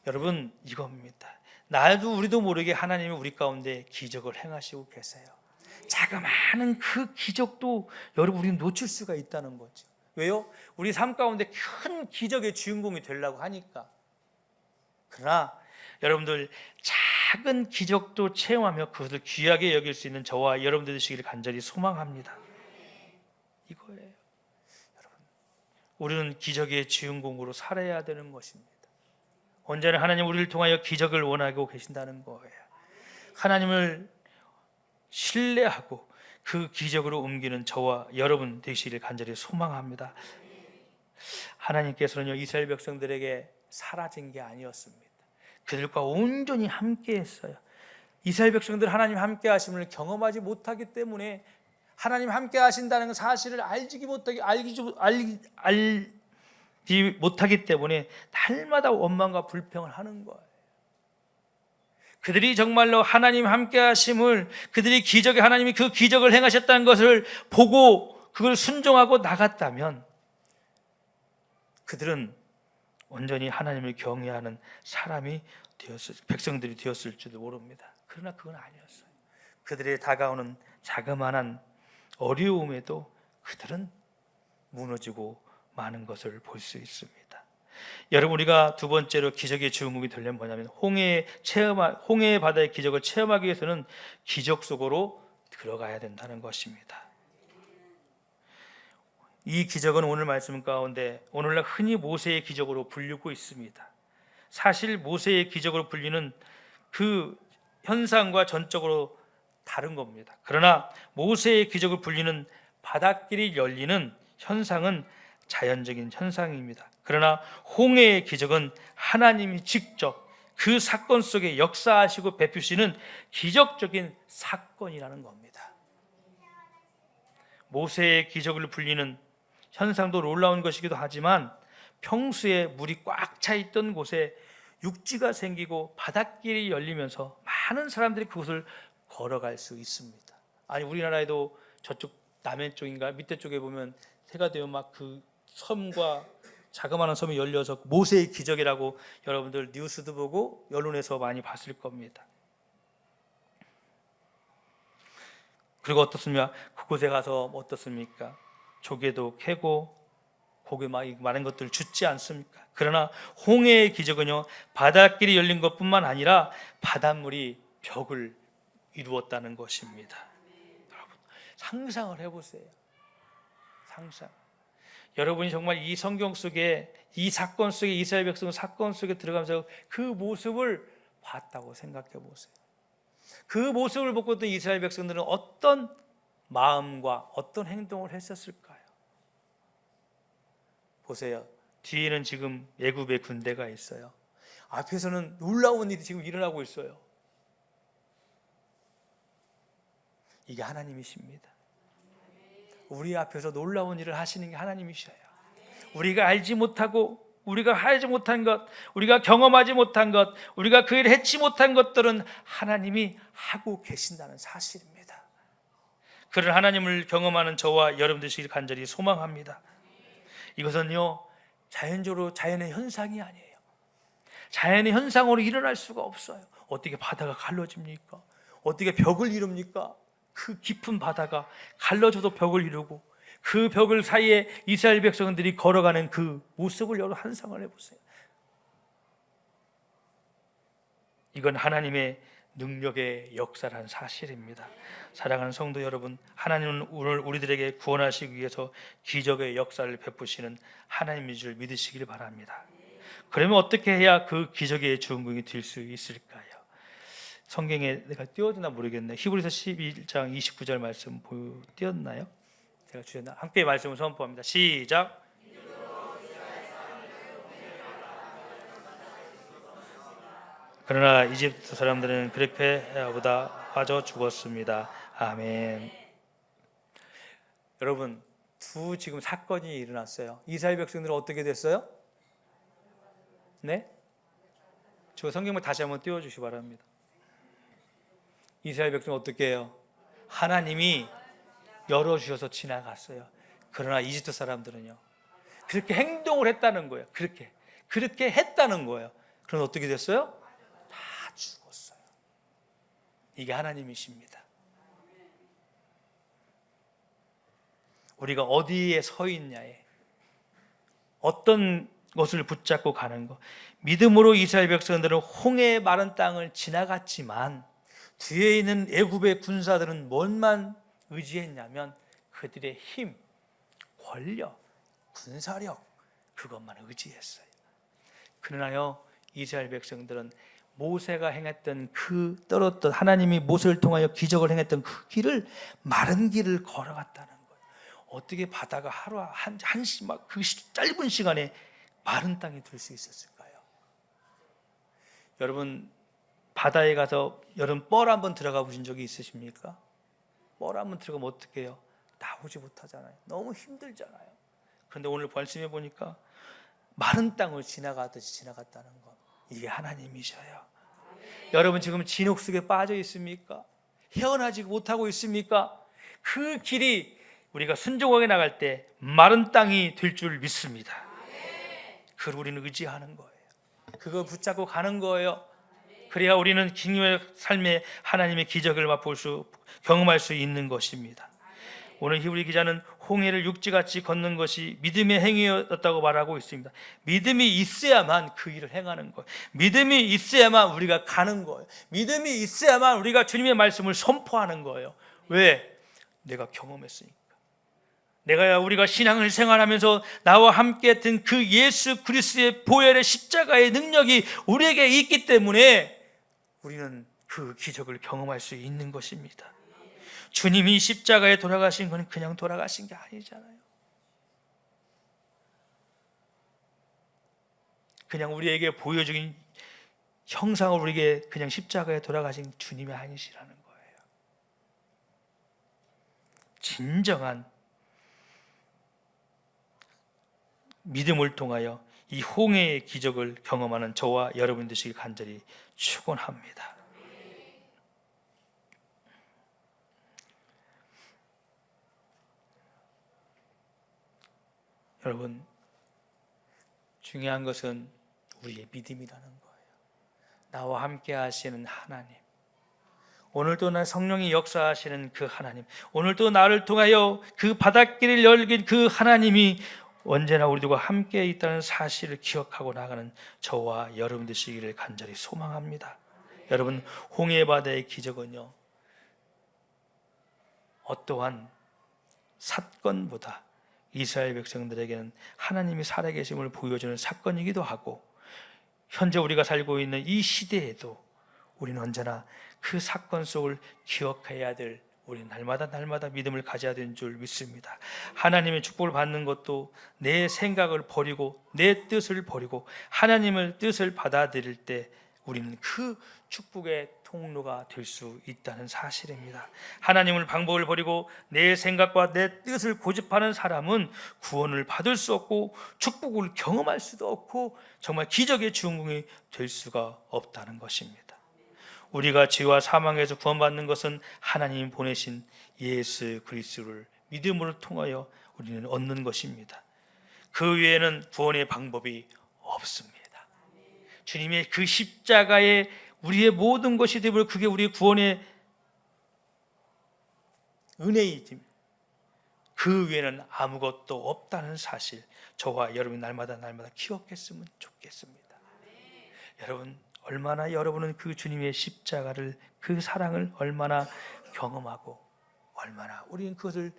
여러분 이겁니다. 나도 우리도 모르게 하나님이 우리 가운데 기적을 행하시고 계세요. 자그마한 그 기적도 여러분 우리는 놓칠 수가 있다는 거죠. 왜요? 우리 삶 가운데 큰 기적의 주인공이 되려고 하니까. 그러나 여러분들 작은 기적도 체험하며 그것을 귀하게 여길 수 있는 저와 여러분들 되시기를 간절히 소망합니다. 이거예요. 여러분, 우리는 기적의 주인공으로 살아야 되는 것입니다. 언제나 하나님 우리를 통하여 기적을 원하고 계신다는 거예요. 하나님을 신뢰하고 그 기적으로 옮기는 저와 여러분 되시기를 간절히 소망합니다. 하나님께서는요, 이스라엘 백성들에게 사라진 게 아니었습니다. 그들과 온전히 함께 했어요. 이스라엘 백성들 하나님 함께 하심을 경험하지 못하기 때문에 하나님 함께 하신다는 사실을 알지 못하기 때문에 날마다 원망과 불평을 하는 거예요. 그들이 정말로 하나님 함께 하심을, 그들이 기적에 하나님이 그 기적을 행하셨다는 것을 보고 그걸 순종하고 나갔다면 그들은 온전히 하나님을 경외하는 백성들이 되었을지도 모릅니다. 그러나 그건 아니었어요. 그들의 다가오는 자그마한 어려움에도 그들은 무너지고 마는 것을 볼 수 있습니다. 여러분, 우리가 두 번째로 기적의 주인공이 되려면 뭐냐면 홍해의 바다의 기적을 체험하기 위해서는 기적 속으로 들어가야 된다는 것입니다. 이 기적은 오늘 말씀 가운데 오늘날 흔히 모세의 기적으로 불리고 있습니다. 사실 모세의 기적으로 불리는 그 현상과 전적으로 다른 겁니다. 그러나 모세의 기적을 불리는 바닷길이 열리는 현상은 자연적인 현상입니다. 그러나 홍해의 기적은 하나님이 직접 그 사건 속에 역사하시고 베푸시는 기적적인 사건이라는 겁니다. 모세의 기적을 불리는 현상도 놀라운 것이기도 하지만 평소에 물이 꽉 차 있던 곳에 육지가 생기고 바닷길이 열리면서 많은 사람들이 그곳을 걸어갈 수 있습니다. 아니 우리나라에도 저쪽 남해 쪽인가 밑에 쪽에 보면 해가 되면 막 그 섬과 자그마한 섬이 열려서 모세의 기적이라고 여러분들 뉴스도 보고 언론에서 많이 봤을 겁니다. 그리고 어떻습니까? 그곳에 가서 어떻습니까? 조개도 캐고 고기 많은 것들 줍지 않습니까? 그러나 홍해의 기적은요, 바닷길이 열린 것뿐만 아니라 바닷물이 벽을 이루었다는 것입니다. 여러분 상상을 해보세요. 상상. 여러분이 정말 이 성경 속에 이 사건 속에 이스라엘 백성 사건 속에 들어가면서 그 모습을 봤다고 생각해 보세요. 그 모습을 보고 있던 이스라엘 백성들은 어떤 마음과 어떤 행동을 했었을까요? 보세요. 뒤에는 지금 애굽의 군대가 있어요. 앞에서는 놀라운 일이 지금 일어나고 있어요. 이게 하나님이십니다. 우리 앞에서 놀라운 일을 하시는 게 하나님이셔요. 우리가 알지 못하고 우리가 하지 못한 것, 우리가 경험하지 못한 것, 우리가 그 일을 해치 못한 것들은 하나님이 하고 계신다는 사실입니다. 그런 하나님을 경험하는 저와 여러분들 되시길 간절히 소망합니다. 이것은요 자연적으로 자연의 현상이 아니에요. 자연의 현상으로 일어날 수가 없어요. 어떻게 바다가 갈라집니까? 어떻게 벽을 이룹니까? 그 깊은 바다가 갈라져도 벽을 이루고 그 벽을 사이에 이스라엘 백성들이 걸어가는 그 모습을 여러분 한상을 해보세요. 이건 하나님의 능력의 역사라는 사실입니다. 사랑하는 성도 여러분, 하나님은 오늘 우리들에게 구원하시기 위해서 기적의 역사를 베푸시는 하나님인 줄 믿으시길 바랍니다. 그러면 어떻게 해야 그 기적의 주인공이 될 수 있을까요? 성경에 내가 띄워드나 모르겠네. 히브리서 11장 29절 말씀 띄웠나요? 제가 주셨나? 함께 말씀을 선포합니다. 시작. 그러나 이집트 사람들은 그레페보다 빠져 죽었습니다. 아멘. 여러분, 두 지금 사건이 일어났어요. 이스라엘 백성들은 어떻게 됐어요? 네? 저 성경을 다시 한번 띄워주시기 바랍니다. 이스라엘 백성은 어떻게 해요? 하나님이 열어주셔서 지나갔어요. 그러나 이집트 사람들은요, 그렇게 행동을 했다는 거예요. 그렇게 했다는 거예요. 그럼 어떻게 됐어요? 다 죽었어요. 이게 하나님이십니다. 우리가 어디에 서 있냐에, 어떤 것을 붙잡고 가는 것. 믿음으로 이스라엘 백성들은 홍해의 마른 땅을 지나갔지만 뒤에 있는 애굽의 군사들은 뭘만 의지했냐면 그들의 힘, 권력, 군사력, 그것만 의지했어요. 그러나요, 이스라엘 백성들은 모세가 행했던 그 떨었던 하나님이 모세를 통하여 기적을 행했던 그 길을, 마른 길을 걸어갔다는 거예요. 어떻게 바다가 하루 한시 막 그 짧은 시간에 마른 땅에 들 수 있었을까요? 여러분 바다에 가서 여러분 뻘 한번 들어가 보신 적이 있으십니까? 뻘 한번 들어가면 어떻게 해요? 나오지 못하잖아요. 너무 힘들잖아요. 그런데 오늘 말씀해 보니까 마른 땅을 지나가듯이 지나갔다는 것, 이게 하나님이셔요. 여러분 지금 진옥 속에 빠져 있습니까? 헤어나지 못하고 있습니까? 그 길이 우리가 순종하게 나갈 때 마른 땅이 될 줄 믿습니다. 그걸 우리는 의지하는 거예요. 그거 붙잡고 가는 거예요. 그래야 우리는 기념의 삶에 하나님의 기적을 경험할 수 있는 것입니다. 오늘 히브리 기자는 홍해를 육지같이 걷는 것이 믿음의 행위였다고 말하고 있습니다. 믿음이 있어야만 그 일을 행하는 거예요. 믿음이 있어야만 우리가 가는 거예요. 믿음이 있어야만 우리가 주님의 말씀을 선포하는 거예요. 왜? 내가 경험했으니까. 우리가 신앙을 생활하면서 나와 함께 했던 그 예수 그리스도의 보혈의 십자가의 능력이 우리에게 있기 때문에 우리는 그 기적을 경험할 수 있는 것입니다. 주님이 십자가에 돌아가신 건 그냥 돌아가신 게 아니잖아요. 그냥 우리에게 보여준 형상을 우리에게 그냥 십자가에 돌아가신 주님이 아니시라는 거예요. 진정한 믿음을 통하여 이 홍해의 기적을 경험하는 저와 여러분 되시길 간절히 축원합니다. 여러분, 중요한 것은 우리의 믿음이라는 거예요. 나와 함께 하시는 하나님, 오늘도 나 성령이 역사하시는 그 하나님, 오늘도 나를 통하여 그 바닷길을 열긴 그 하나님이 언제나 우리들과 함께 있다는 사실을 기억하고 나가는 저와 여러분 되시기를 간절히 소망합니다. 여러분, 홍해 바다의 기적은요, 어떠한 사건보다 이스라엘 백성들에게는 하나님이 살아계심을 보여주는 사건이기도 하고, 현재 우리가 살고 있는 이 시대에도 우리는 언제나 그 사건 속을 기억해야 될, 우리는 날마다 믿음을 가져야 되는 줄 믿습니다. 하나님의 축복을 받는 것도 내 생각을 버리고 내 뜻을 버리고 하나님의 뜻을 받아들일 때 우리는 그 축복의 통로가 될 수 있다는 사실입니다. 하나님의 방법을 버리고 내 생각과 내 뜻을 고집하는 사람은 구원을 받을 수 없고 축복을 경험할 수도 없고 정말 기적의 주인공이 될 수가 없다는 것입니다. 우리가 죄와 사망에서 구원받는 것은 하나님이 보내신 예수 그리스도를 믿음으로 통하여 우리는 얻는 것입니다. 그 외에는 구원의 방법이 없습니다. 주님의 그 십자가에 우리의 모든 것이 되므로 그게 우리의 구원의 은혜이지, 그 외에는 아무것도 없다는 사실, 저와 여러분이 날마다 기억했으면 좋겠습니다. 여러분, 얼마나 여러분은 그 주님의 십자가를, 그 사랑을 얼마나 경험하고 얼마나 우리는 그것을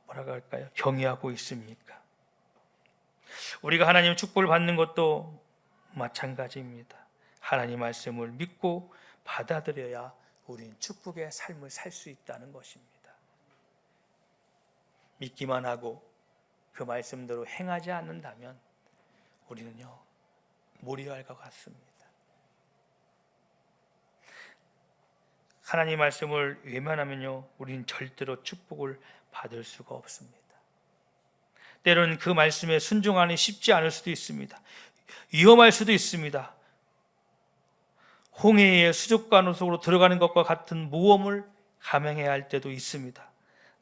뭐라고 할까요? 경외하고 있습니까? 우리가 하나님의 축복을 받는 것도 마찬가지입니다. 하나님 말씀을 믿고 받아들여야 우리는 축복의 삶을 살 수 있다는 것입니다. 믿기만 하고 그 말씀대로 행하지 않는다면 우리는요, 모리알과 같습니다. 하나님 말씀을 외면하면요, 우리는 절대로 축복을 받을 수가 없습니다. 때로는 그 말씀에 순종하기 쉽지 않을 수도 있습니다. 위험할 수도 있습니다. 홍해의 수족관 속으로 들어가는 것과 같은 모험을 감행해야 할 때도 있습니다.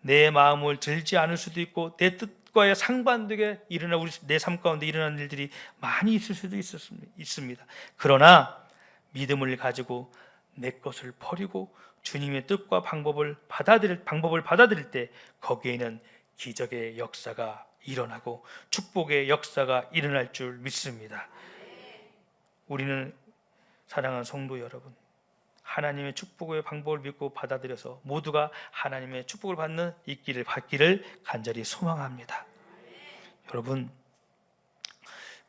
내 마음을 들지 않을 수도 있고 내 뜻과의 상반되게 우리 내 삶 가운데 일어나는 일들이 많이 있을 수도 있습니다. 그러나 믿음을 가지고 내 것을 버리고 주님의 뜻과 방법을 받아들일 때 거기에는 기적의 역사가 일어나고 축복의 역사가 일어날 줄 믿습니다. 우리는 사랑하는 성도 여러분, 하나님의 축복의 방법을 믿고 받아들여서 모두가 하나님의 축복을 받기를 간절히 소망합니다. 여러분,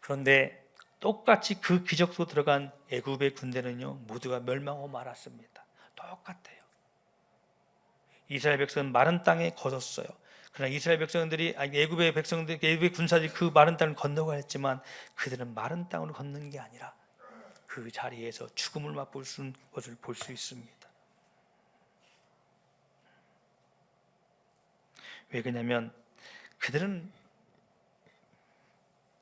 그런데 똑같이 그 기적 속에 들어간 애굽의 군대는요, 모두가 멸망하고 말았습니다. 똑같아요. 이스라엘 백성은 마른 땅에 거뒀어요. 그러나 이스라엘 백성들이 애굽의 군사들이 그 마른 땅을 건너가 했지만 그들은 마른 땅으로 걷는 게 아니라 그 자리에서 죽음을 맛볼 것을 볼 수 있습니다. 왜 그러냐면 그들은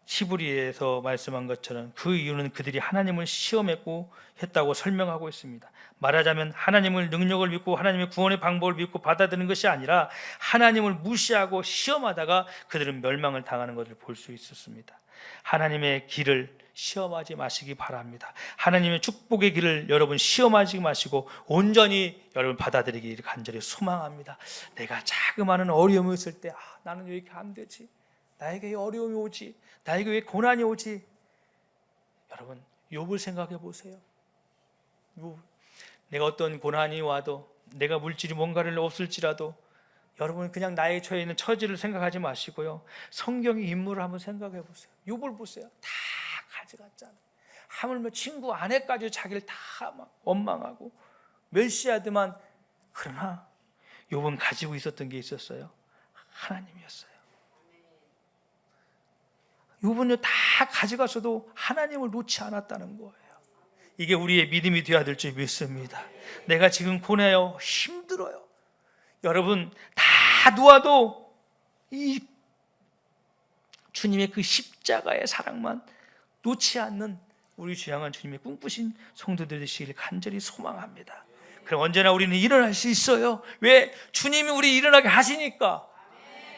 히브리에서 말씀한 것처럼 그 이유는 그들이 하나님을 시험했고 했다고 설명하고 있습니다. 말하자면 하나님을 능력을 믿고 하나님의 구원의 방법을 믿고 받아들이는 것이 아니라 하나님을 무시하고 시험하다가 그들은 멸망을 당하는 것을 볼 수 있었습니다. 하나님의 길을 시험하지 마시기 바랍니다. 하나님의 축복의 길을 여러분 시험하지 마시고 온전히 여러분 받아들이기를 간절히 소망합니다. 내가 자그마한 어려움이 있을 때 나는 왜 이렇게 안 되지? 나에게 어려움이 오지? 나에게 왜 고난이 오지? 여러분, 욥을 생각해 보세요. 내가 어떤 고난이 와도, 내가 물질이 뭔가를 없을지라도 여러분 그냥 나의 처해 있는 처지를 생각하지 마시고요. 성경의 인물을 한번 생각해 보세요. 욥을 보세요. 다 가져갔잖아요. 하물며 친구 아내까지 자기를 다 막 원망하고 멸시하더만, 그러나 욥은 가지고 있었던 게 있었어요. 하나님이었어요. 욥은요 다 가져갔어도 하나님을 놓지 않았다는 거예요. 이게 우리의 믿음이 되어야 될 줄 믿습니다. 내가 지금 고뇌요, 힘들어요. 여러분 다 놓아도 이 주님의 그 십자가의 사랑만 놓지 않는 우리 주양한 주님의 꿈꾸신 성도들 되시기를 간절히 소망합니다. 그럼 언제나 우리는 일어날 수 있어요. 왜? 주님이 우리 일어나게 하시니까.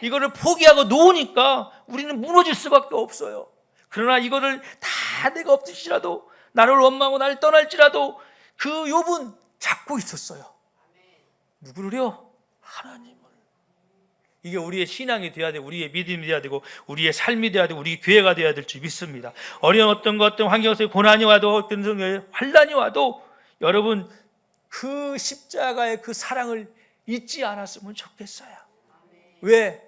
이거를 포기하고 놓으니까 우리는 무너질 수밖에 없어요. 그러나 이거를 다 내가 없을지라도, 나를 원망하고 나를 떠날지라도 그 욥은 잡고 있었어요. 누구를요? 하나님을. 이게 우리의 신앙이 되어야 되고, 우리의 믿음이 되어야 되고, 우리의 삶이 되어야 되고, 우리 교회가 되어야 될 줄 믿습니다. 어려운 어떤 환경에서 고난이 와도, 어떤 환난이 와도 여러분 그 십자가의 그 사랑을 잊지 않았으면 좋겠어요. 왜?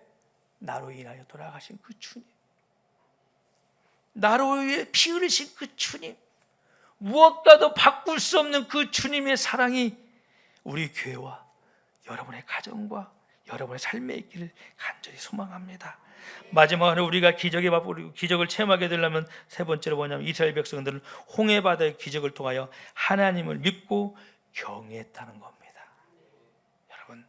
나로 인하여 돌아가신 그 주님, 나로 위해 피 흘리신 그 주님, 무엇과도 바꿀 수 없는 그 주님의 사랑이 우리 교회와 여러분의 가정과 여러분의 삶에 있기를 간절히 소망합니다. 마지막으로 우리가 기적을 체험하게 되려면 세 번째로 뭐냐면, 이스라엘 백성들은 홍해 바다의 기적을 통하여 하나님을 믿고 경외했다는 겁니다. 여러분,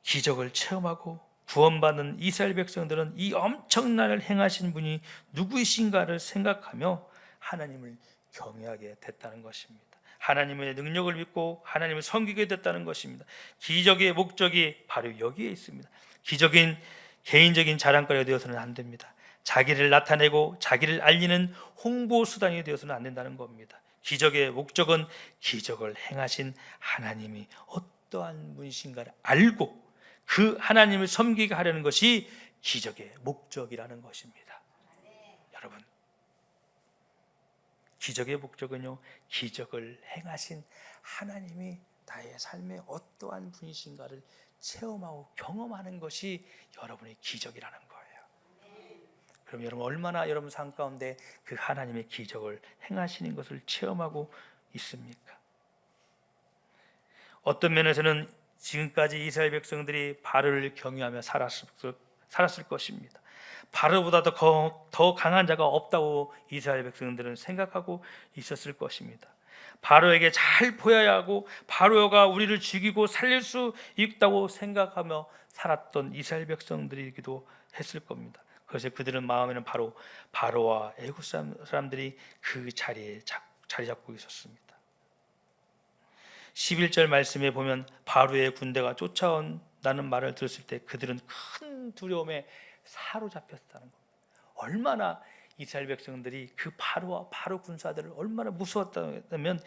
기적을 체험하고 구원받는 이스라엘 백성들은 이 엄청난 행하신 분이 누구이신가를 생각하며 하나님을 경외하게 됐다는 것입니다. 하나님의 능력을 믿고 하나님을 섬기게 됐다는 것입니다. 기적의 목적이 바로 여기에 있습니다. 기적인 개인적인 자랑거리가 되어서는 안 됩니다. 자기를 나타내고 자기를 알리는 홍보 수단이 되어서는 안 된다는 겁니다. 기적의 목적은 기적을 행하신 하나님이 어떠한 분이신가를 알고 그 하나님을 섬기게 하려는 것이 기적의 목적이라는 것입니다. 여러분, 기적의 목적은요, 기적을 행하신 하나님이 나의 삶에 어떠한 분이신가를 체험하고 경험하는 것이 여러분의 기적이라는 거예요. 그럼 여러분 얼마나 여러분 삶 가운데 그 하나님의 기적을 행하시는 것을 체험하고 있습니까? 어떤 면에서는 지금까지 이스라엘 백성들이 바로를 경외하며 살았을 것입니다. 바로보다 더 강한 자가 없다고 이스라엘 백성들은 생각하고 있었을 것입니다. 바로에게 잘 보여야 하고 바로가 우리를 죽이고 살릴 수 있다고 생각하며 살았던 이스라엘 백성들이기도 했을 겁니다. 그래서 그들은 마음에는 바로와 애굽 사람들이 그 자리에 자리 잡고 있었습니다. 11절 말씀에 보면 바로의 군대가 쫓아온다는 말을 들었을 때 그들은 큰 두려움에 사로잡혔다는 겁니다. 얼마나 이스라엘 백성들이 그 바로 군사들을 얼마나 무서웠다면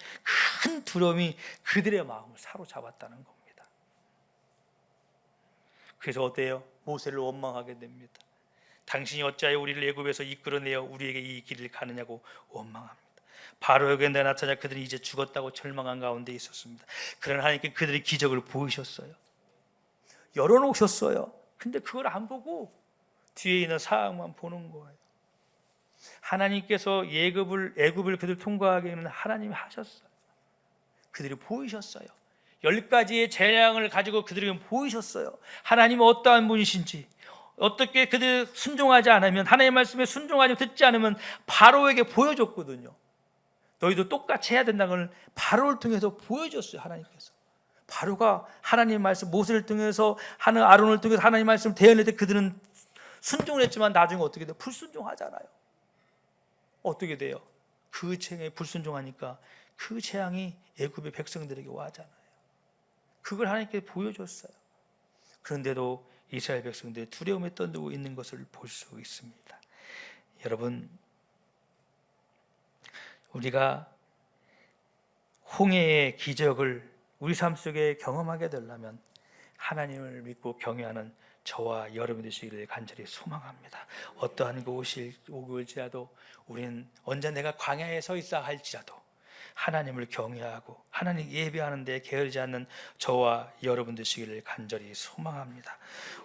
큰 두려움이 그들의 마음을 사로잡았다는 겁니다. 그래서 어때요? 모세를 원망하게 됩니다. 당신이 어찌하여 우리를 애굽에서 이끌어내어 우리에게 이 길을 가느냐고 원망합니다. 바로에게 나타나 그들이 이제 죽었다고 절망한 가운데 있었습니다. 그러나 하나님께 그들의 기적을 보이셨어요. 열어놓으셨어요. 근데 그걸 안 보고 뒤에 있는 사항만 보는 거예요. 하나님께서 애굽을 그들 통과하게 하는 하나님이 하셨어요. 그들이 보이셨어요. 10가지의 재앙을 가지고 그들에게 보이셨어요. 하나님은 어떠한 분이신지, 어떻게 그들 순종하지 않으면, 하나님의 말씀에 순종하지 듣지 않으면 바로에게 보여줬거든요. 너희도 똑같이 해야 된다는 걸 바로를 통해서 보여줬어요. 하나님께서. 바로가 하나님의 말씀, 모세를 통해서 하는 아론을 통해서 하나님의 말씀을 대언할 때 그들은 순종을 했지만 나중에 어떻게 돼요? 불순종하잖아요. 어떻게 돼요? 그 재앙에 불순종하니까 그 재앙이 애굽의 백성들에게 와잖아요. 그걸 하나님께 보여줬어요. 그런데도 이스라엘 백성들이 두려움에 떨고 있는 것을 볼 수 있습니다. 여러분, 우리가 홍해의 기적을 우리 삶 속에 경험하게 되려면 하나님을 믿고 경외하는 저와 여러분 되시기를 간절히 소망합니다. 어떠한 곳이 올지라도 우리는 언제 내가 광야에 서 있어 할지라도 하나님을 경외하고 하나님 예배하는 데 게으르지 않는 저와 여러분 되시기를 간절히 소망합니다.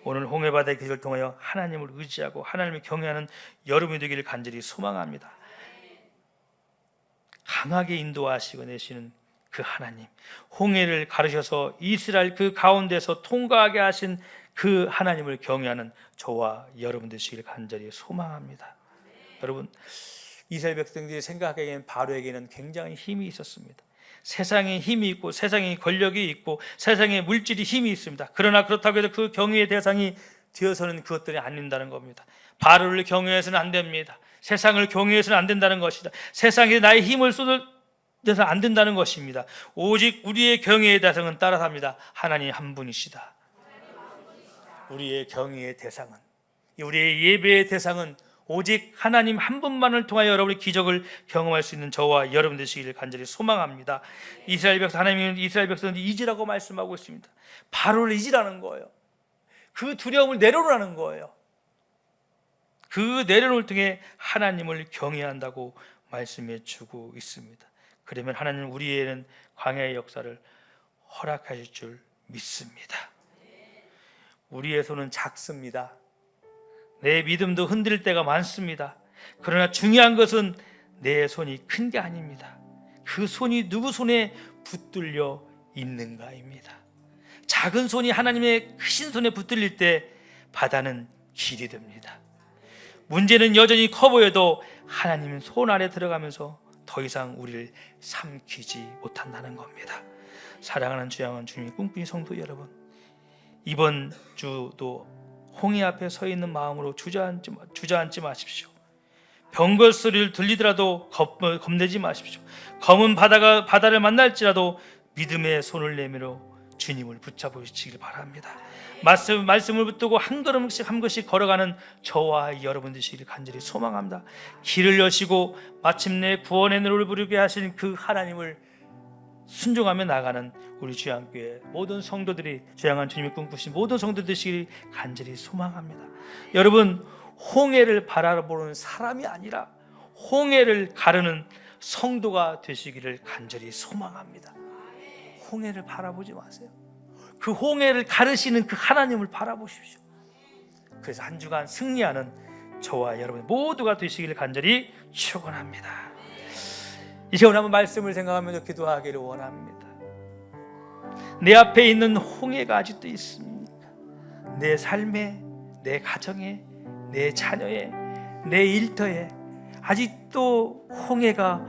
오늘 홍해바다의 기적을 통하여 하나님을 의지하고 하나님을 경외하는 여러분이 되기를 간절히 소망합니다. 강하게 인도하시고 내시는 그 하나님, 홍해를 가르셔서 이스라엘 그 가운데서 통과하게 하신 그 하나님을 경외하는 저와 여러분 되시기를 간절히 소망합니다. 여러분, 이스라엘 백성들이 생각하기에는 바로에게는 굉장히 힘이 있었습니다. 세상에 힘이 있고 세상에 권력이 있고 세상에 물질이 힘이 있습니다. 그러나 그렇다고 해서 그 경외의 대상이 되어서는 그것들이 아닌다는 겁니다. 바로를 경외해서는 안 됩니다. 세상을 경외해서는 안 된다는 것이다. 세상에 나의 힘을 쏟아내서 안 된다는 것입니다. 오직 우리의 경외의 대상은 따라삽니다. 하나님 한 분이시다. 우리의 경외의 대상은, 우리의 예배의 대상은 오직 하나님 한 분만을 통하여 여러분의 기적을 경험할 수 있는 저와 여러분 되시기를 간절히 소망합니다. 이스라엘 백성, 하나님은 이스라엘 백성들이 잊으라고 말씀하고 있습니다. 바로를 잊으라는 거예요. 그 두려움을 내려놓으라는 거예요. 그 내려놓을 통해 하나님을 경외한다고 말씀해 주고 있습니다. 그러면 하나님은 우리에는 광야의 역사를 허락하실 줄 믿습니다. 우리의 손은 작습니다. 내 믿음도 흔들릴 때가 많습니다. 그러나 중요한 것은 내 손이 큰 게 아닙니다. 그 손이 누구 손에 붙들려 있는가입니다. 작은 손이 하나님의 크신 손에 붙들릴 때 바다는 길이 됩니다. 문제는 여전히 커 보여도 하나님은 손 아래 들어가면서 더 이상 우리를 삼키지 못한다는 겁니다. 사랑하는 주양한 주님의 꿈꾸는 성도 여러분, 이번 주도 홍해 앞에 서 있는 마음으로 주저앉지 마십시오. 병걸 소리를 들리더라도 겁내지 마십시오. 검은 바다를 만날지라도 믿음의 손을 내밀어 주님을 붙잡으시길 바랍니다. 말씀을 붙들고 한 걸음씩 한 것씩 걸어가는 저와 여러분 되시기를 간절히 소망합니다. 길을 여시고 마침내 구원의 노래를 부르게 하신 그 하나님을 순종하며 나가는 우리 주양교회 모든 성도들이 주양한 주님이 꿈꾸신 모든 성도들 되시기를 간절히 소망합니다. 여러분, 홍해를 바라보는 사람이 아니라 홍해를 가르는 성도가 되시기를 간절히 소망합니다. 홍해를 바라보지 마세요. 그 홍해를 가르시는 그 하나님을 바라보십시오. 그래서 한 주간 승리하는 저와 여러분 모두가 되시기를 간절히 축원합니다. 이 시간 한번 말씀을 생각하면서 기도하기를 원합니다. 내 앞에 있는 홍해가 아직도 있습니까? 내 삶에, 내 가정에, 내 자녀에, 내 일터에 아직도 홍해가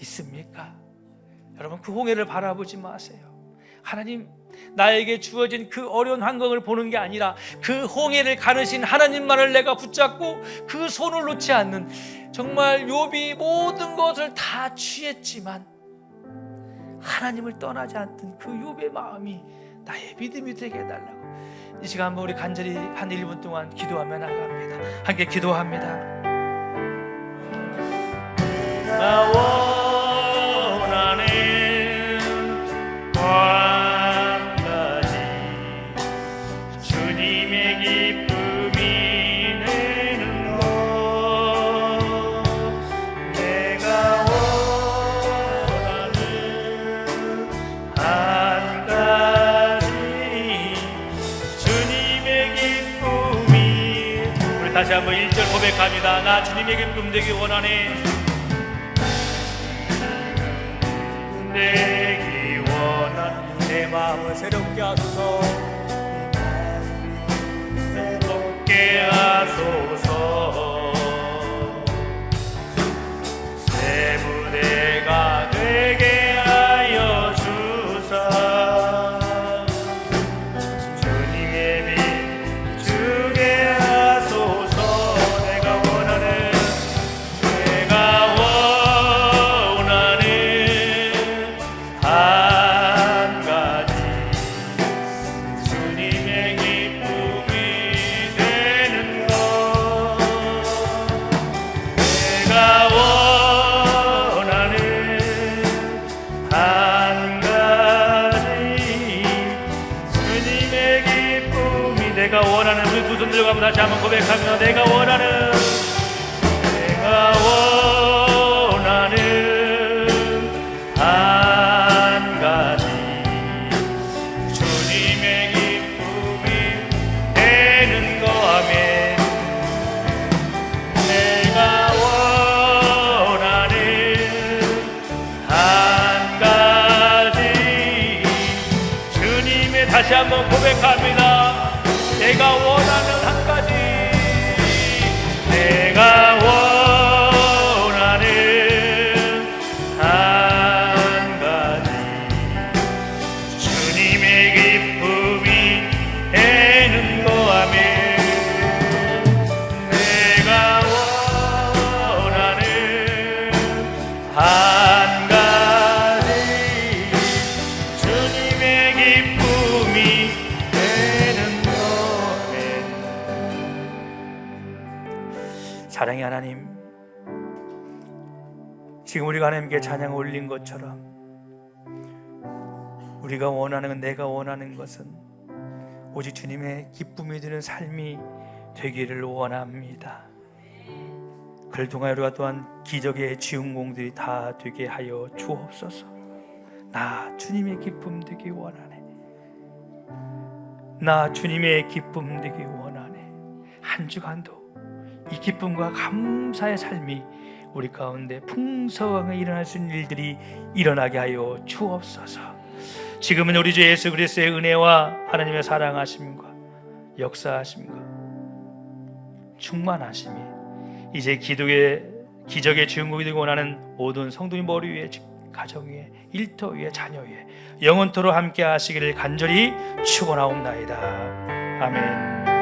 있습니까? 여러분, 그 홍해를 바라보지 마세요. 하나님, 나에게 주어진 그 어려운 환경을 보는 게 아니라 그 홍해를 가르신 하나님만을 내가 붙잡고 그 손을 놓지 않는, 정말 욥이 모든 것을 다 취했지만 하나님을 떠나지 않던 그 욥의 마음이 나의 믿음이 되게 해달라고 이 시간 한번 우리 간절히 한 1분 동안 기도하며 나갑니다. 함께 기도합니다. 나 원하는 한 가지 주님의 기쁨이 되는 것, 내가 원하는 한 가지 주님의 기쁨이. 우리 다시 한번 1절 고백합니다. 나 주님의 기쁨 되기 원하네. 되기 원한 내 마음을 새롭게 하소서, 새롭게 하소서. 새 부대가 되게 하여 주사, 주님의 빛 주게 하소서. 내가 원하는 한 가지 주님의 기쁨이 되는 것, 내가 원하는 한 가지 주님의 기쁨이. 내가 원하는, 우리 두 손 들고 한번 다시 한번 고백합니다. 내가 원하는 한번 고백합니다. 내가 원하는 한 가지, 내가 원하는 한 가지, 주님의 기쁨이 되는 거아멘. 내가 원하는 한 가지, 주님의 기쁨이 되는 거아멘. 사랑의 하나님, 지금 우리가 하나님께 찬양 올린 것처럼 우리가 원하는 건, 내가 원하는 것은 오직 주님의 기쁨이 되는 삶이 되기를 원합니다. 그를 통하여 우리가 또한 기적의 주인공들이 다 되게 하여 주옵소서. 나 주님의 기쁨 되기 원하네. 나 주님의 기쁨 되기 원하네. 한 주간도 이 기쁨과 감사의 삶이 우리 가운데 풍성하게 일어날 수 있는 일들이 일어나게 하여 주옵소서. 지금은 우리 주 예수 그리스도의 은혜와 하나님의 사랑하심과 역사하심과 충만하심이 이제 기적의 주인공이 되고 원하는 모든 성도님 머리 위에, 가정 위에, 일터 위에, 자녀 위에 영원토록 함께 하시기를 간절히 축원하옵나이다. 아멘.